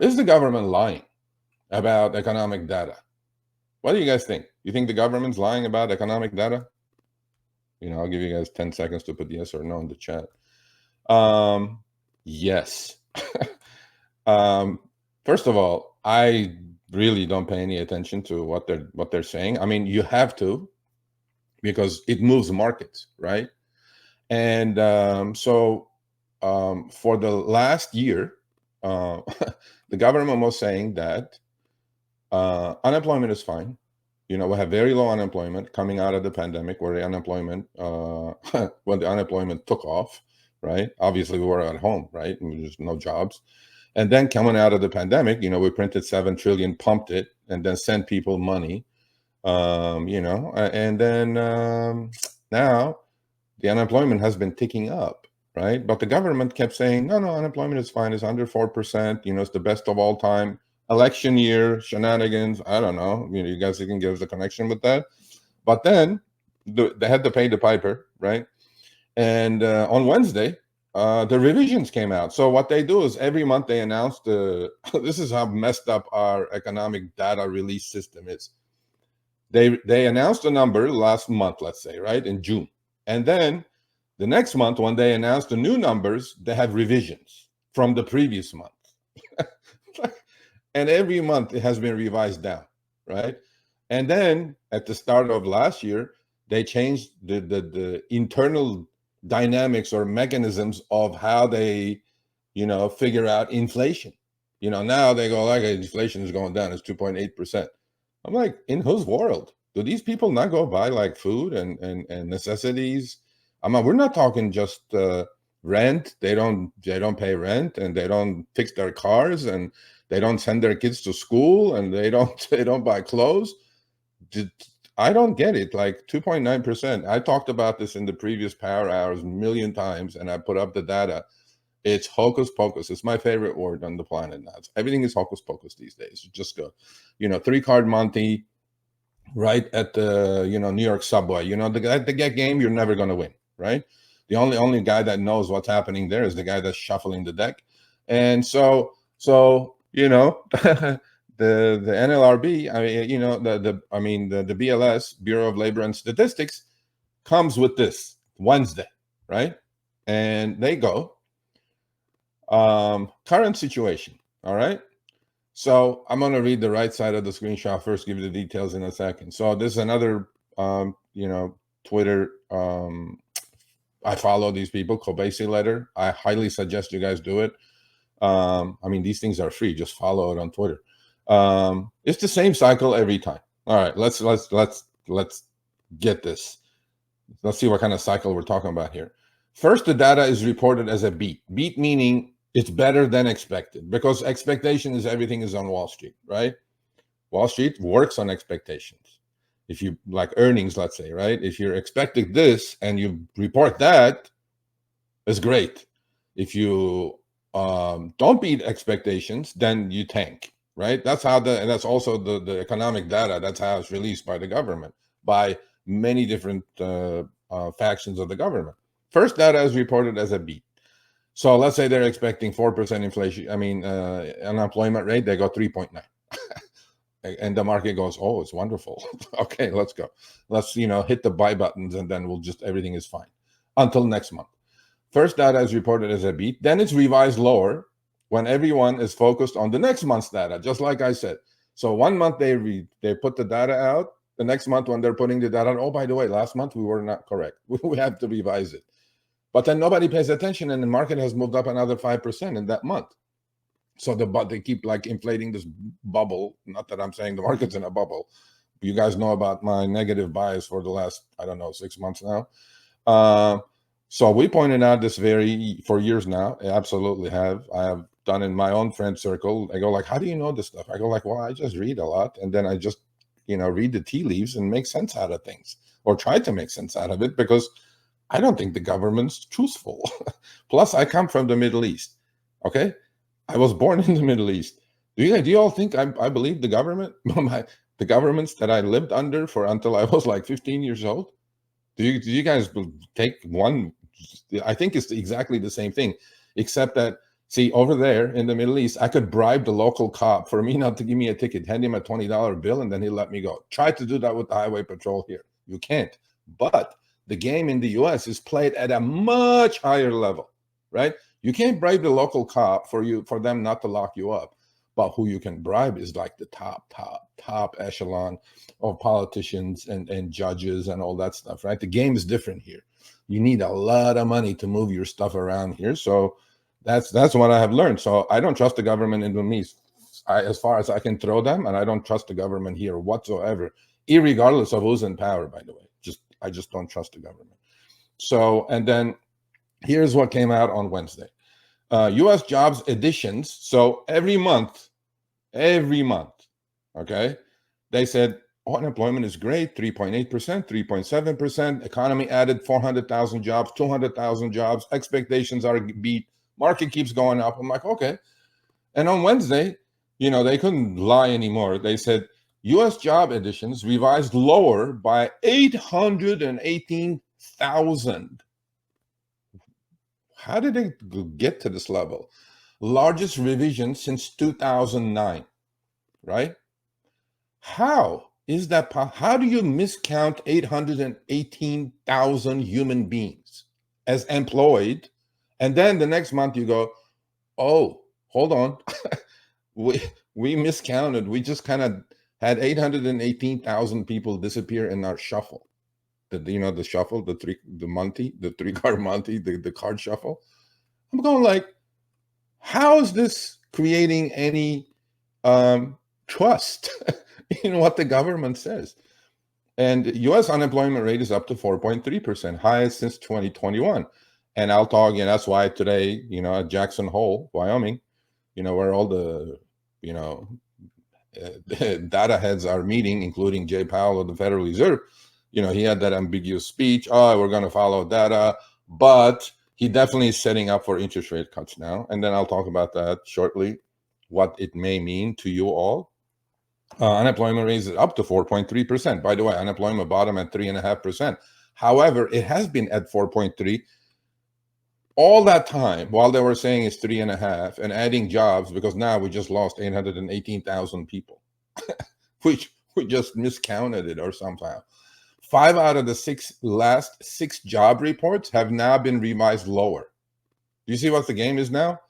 Is the government lying about economic data? What do you guys think? You think the government's lying about economic data? I'll give you guys 10 seconds to put yes or no in the chat. Yes. First of all, I really don't pay any attention to what they're saying. I mean, you have to, because it moves markets, right? And for the last year, the government was saying that unemployment is fine. We have very low unemployment coming out of the pandemic, where the unemployment, when the unemployment took off, right? Obviously, we were at home, right? And there's no jobs. And then coming out of the pandemic, we printed 7 trillion, pumped it, and then sent people money. And then now the unemployment has been ticking up, right? But the government kept saying, no, unemployment is fine. It's under 4%. It's the best of all time. Election year, shenanigans. I don't know. You guys can give us a connection with that. But then they had to pay the piper, right? And on Wednesday, the revisions came out. So what they do is every month they announce this is how messed up our economic data release system is. They announced the number last month, let's say, right, in June. And then the next month, when they announce the new numbers, they have revisions from the previous month. And every month it has been revised down, right? And then at the start of last year, they changed the internal dynamics or mechanisms of how they, figure out inflation. Now they go like, inflation is going down, it's 2.8%. I'm like, in whose world? Do these people not go buy like food and necessities? We're not talking just rent. They don't pay rent, and they don't fix their cars, and they don't send their kids to school, and they don't buy clothes. I don't get it. Like 2.9%. I talked about this in the previous Power Hours a million times, and I put up the data. It's hocus pocus. It's my favorite word on the planet now. Everything is hocus pocus these days. You just go, 3-card Monte, right at the New York subway. The game, you're never going to win, right? The only guy that knows what's happening there is the guy that's shuffling the deck. And so the NLRB, the BLS, Bureau of Labor and Statistics, comes with this Wednesday, right? And they go, current situation, all right? So I'm going to read the right side of the screenshot first, give you the details in a second. So this is another, Twitter. I follow these people, Kobesi letter. I highly suggest you guys do it. These things are free. Just follow it on Twitter. It's the same cycle every time. All right, let's get this. Let's see what kind of cycle we're talking about here. First, the data is reported as a beat. Beat meaning it's better than expected, because expectation is everything is on Wall Street, right? Wall Street works on expectations. If you like earnings, let's say, right? If you're expecting this and you report that, it's great. If you don't beat expectations, then you tank, right? That's how and that's also the economic data. That's how it's released by the government, by many different factions of the government. First data is reported as a beat. So let's say they're expecting 4% inflation. Unemployment rate, they go 3.9. And the market goes, oh, it's wonderful. Okay, let's go. Let's, hit the buy buttons, and then everything is fine until next month. First data is reported as a beat. Then it's revised lower when everyone is focused on the next month's data, just like I said. So 1 month they put the data out. The next month when they're putting the data, oh, by the way, last month we were not correct. We have to revise it. But then nobody pays attention, and the market has moved up another 5% in that month. So they keep like inflating this bubble. Not that I'm saying the market's in a bubble. You guys know about my negative bias for the last, 6 months now. So we pointed out this for years now. I absolutely have. I have done in my own friend circle. I go like, how do you know this stuff? I go like, well, I just read a lot, and then I just, read the tea leaves and make sense out of things, or try to make sense out of it, because I don't think the government's truthful. Plus, I come from the Middle East. Okay, I was born in the Middle East. Do you all think I believe the government? The governments that I lived under until I was like 15 years old? Do you guys take one? I think it's exactly the same thing, except that See, over there in the Middle East, I could bribe the local cop for me not to give me a ticket, hand him a $20 bill, and then he'll let me go. Try to do that with the highway patrol here. You can't. But the game in the US is played at a much higher level, right? You can't bribe the local cop for them not to lock you up. But who you can bribe is like the top echelon of politicians and judges and all that stuff, right? The game is different here. You need a lot of money to move your stuff around here. So that's what I have learned. So I don't trust the government in the Middle East as far as I can throw them, and I don't trust the government here whatsoever, irregardless of who's in power, by the way. I just don't trust the government. So, and then here's what came out on Wednesday. U.S. jobs additions. So every month, okay, they said unemployment is great, 3.8%, 3.7%. Economy added 400,000 jobs, 200,000 jobs. Expectations are beat. Market keeps going up. I'm like, okay. And on Wednesday, they couldn't lie anymore. They said U.S. job additions revised lower by 818,000. How did they get to this level? Largest revision since 2009, right? How is that possible? How do you miscount 818,000 human beings as employed? And then the next month you go, oh, hold on. we miscounted. We just kind of had 818,000 people disappear in our shuffle. The shuffle, the three-card Monty, the card shuffle. I'm going like, how is this creating any trust in what the government says? And U.S. unemployment rate is up to 4.3%, highest since 2021. And I'll talk, that's why today, at Jackson Hole, Wyoming, where all the, data heads are meeting, including Jay Powell of the Federal Reserve, he had that ambiguous speech. Oh, we're going to follow data, but he definitely is setting up for interest rate cuts now. And then I'll talk about that shortly, what it may mean to you all. Unemployment rate is up to 4.3%. By the way, unemployment bottom at 3.5%. However, it has been at 4.3 all that time while they were saying it's 3.5 and adding jobs, because now we just lost 818,000 people, which we just miscounted it or somehow. 5 out of the last 6 job reports have now been revised lower. Do you see what the game is now?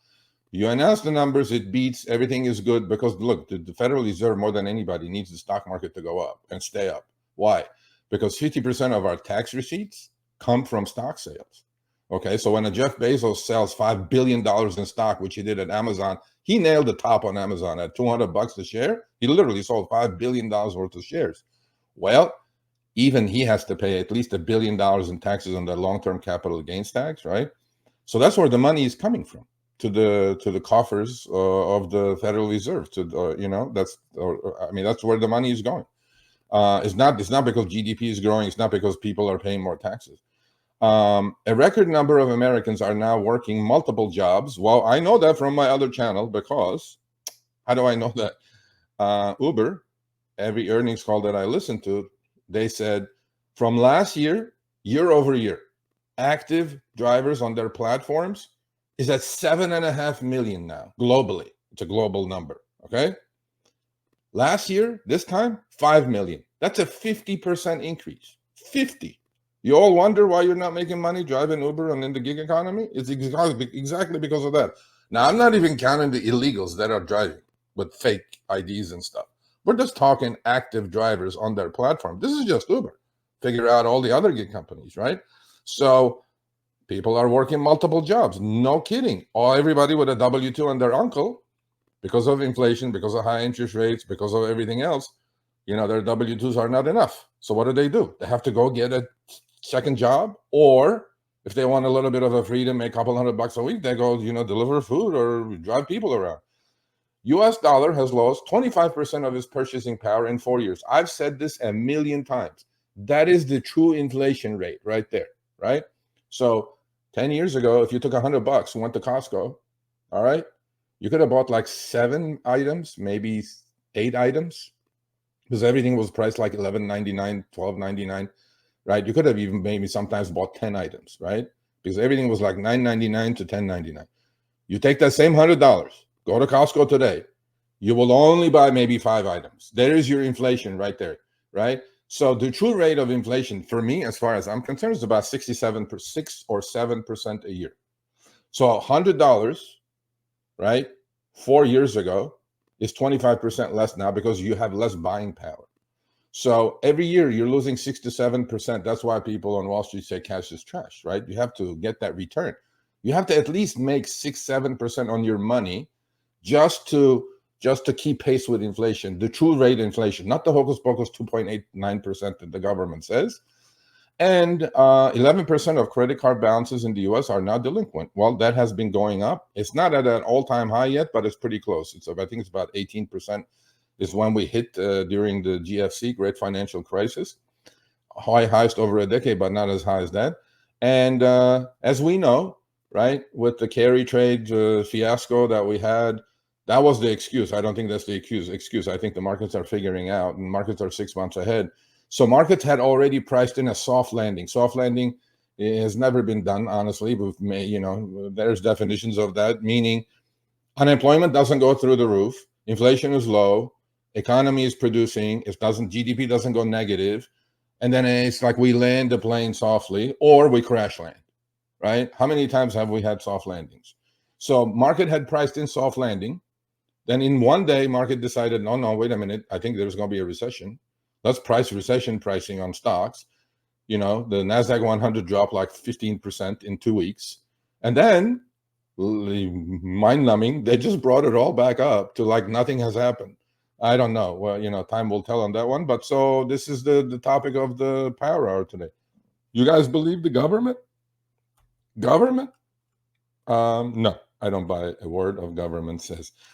You announce the numbers, it beats, everything is good, because look, the Federal Reserve more than anybody needs the stock market to go up and stay up. Why? Because 50% of our tax receipts come from stock sales. Okay, so when a Jeff Bezos sells $5 billion in stock, which he did at Amazon, he nailed the top on Amazon at $200 a share. He literally sold $5 billion worth of shares. Well, even he has to pay at least $1 billion in taxes on that long-term capital gains tax, right? So that's where the money is coming from, to the coffers of the Federal Reserve. That's where the money is going. It's not because GDP is growing. It's not because people are paying more taxes. A record number of Americans are now working multiple jobs. Well, I know that from my other channel, because how do I know that? Uber, every earnings call that I listened to, they said from last year over year, active drivers on their platforms is at 7.5 million now globally. It's a global number. Okay. Last year, this time, 5 million. That's a 50% increase. 50. You all wonder why you're not making money driving Uber and in the gig economy? It's exactly because of that. Now, I'm not even counting the illegals that are driving with fake IDs and stuff. We're just talking active drivers on their platform. This is just Uber. Figure out all the other gig companies, right? So people are working multiple jobs. No kidding. Everybody with a W-2 and their uncle, because of inflation, because of high interest rates, because of everything else, their W-2s are not enough. So what do? They have to go get a second job, or if they want a little bit of a freedom, make a couple $100 a week, they go, deliver food or drive people around. US dollar has lost 25% of its purchasing power in 4 years. I've said this a million times. That is the true inflation rate right there, right? So 10 years ago, if you took $100 and went to Costco, all right, you could have bought like 7 items, maybe 8 items, because everything was priced like $11.99, $12.99, right? You could have even maybe sometimes bought 10 items, right? Because everything was like $9.99 to $10.99. You take that same $100, go to Costco today, you will only buy maybe 5 items. There is your inflation right there, right? So the true rate of inflation for me, as far as I'm concerned, is about 6 or 7% a year. So $100, right, 4 years ago is 25% less now because you have less buying power. So every year you're losing 6 to 7%. That's why people on Wall Street say cash is trash, right? You have to get that return. You have to at least make 6, 7% on your money just to keep pace with inflation, the true rate inflation, not the hocus pocus 2.89% that the government says. And 11% of credit card balances in the US are now delinquent. Well, that has been going up. It's not at an all-time high yet, but it's pretty close. I think it's about 18% is when we hit during the GFC, Great Financial Crisis. Highest over a decade, but not as high as that. And as we know, right, with the carry trade fiasco that we had, that was the excuse. I don't think that's the excuse. I think the markets are figuring out, and markets are 6 months ahead. So markets had already priced in a soft landing. Soft landing has never been done, honestly. But there's definitions of that, meaning unemployment doesn't go through the roof, inflation is low, economy is producing, GDP doesn't go negative, and then it's like we land the plane softly or we crash land, right? How many times have we had soft landings? So market had priced in soft landing. Then in one day, market decided, no, wait a minute. I think there's going to be a recession. Let's price recession pricing on stocks. The NASDAQ 100 dropped like 15% in 2 weeks. And then, mind-numbing, they just brought it all back up to like nothing has happened. I don't know. Well, time will tell on that one. But so this is the topic of the Power Hour today. You guys believe the government? Government? No, I don't buy a word of government says.